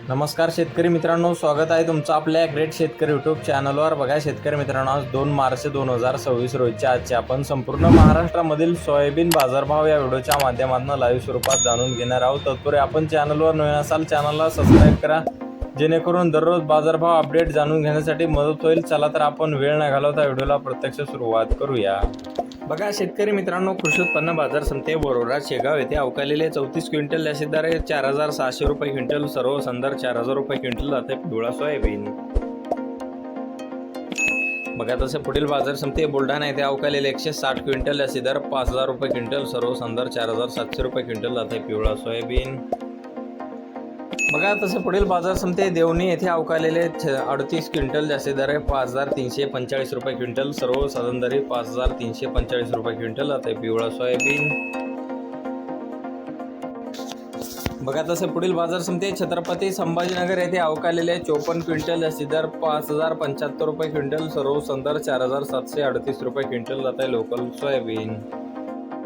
नमस्कार शेतकरी मित्रांनो, स्वागत आहे तुमचं आपल्या ग्रेट शेतकरी यूट्यूब चॅनलवर. बघा शेतकरी मित्रांनो, आज 2 मार्च 2026 रोजच्या आजचे आपण संपूर्ण महाराष्ट्रामधील सोयाबीन बाजारभाव या व्हिडिओच्या माध्यमातून लाईव्ह स्वरूपात जाणून घेणार आहोत. तत्पूर्वी आपण चॅनलवर नवीन असाल चॅनलला सबस्क्राईब करा, जेणेकरून दररोज बाजारभाव अपडेट जाणून घेण्यासाठी मदत होईल. चला तर आपण वेळ न घालवता व्हिडिओला प्रत्यक्ष सुरुवात करूया. बघा शेतकरी मित्रांनो, कृषी उत्पन्न बाजार समिती बोरोरा शेगाव येथे अवकालेले 34 क्विंटल जास्तीत दर 4,600 रुपये क्विंटल, सर्व संदर 4,000 रुपये क्विंटल जाते पिवळा सोयाबीन. बघा तसे पुढील बाजार समिती बुलढाणा येथे अवकालेले 160 क्विंटल जास्तीत दर 5,000 रुपये क्विंटल, सर्व संदर 4,700 रुपये क्विंटल जाते पिवळा सोयाबीन. बघा तसे पुढील बाजार समिती देवणी येथे अवकालेले 38 क्विंटल जास्तीत दर 5,345 रुपये क्विंटल, सर्व साधारण दरी 5,345 रुपये क्विंटल जाते पिवळा सोयाबीन. बघा तसे पुढील बाजार समिती छत्रपती संभाजीनगर येथे अवकालेले 54 क्विंटल जास्तीत दर 5,075 रुपये क्विंटल, सर्व संदर 4,738 रुपये क्विंटल जाते लोकल सोयाबीन.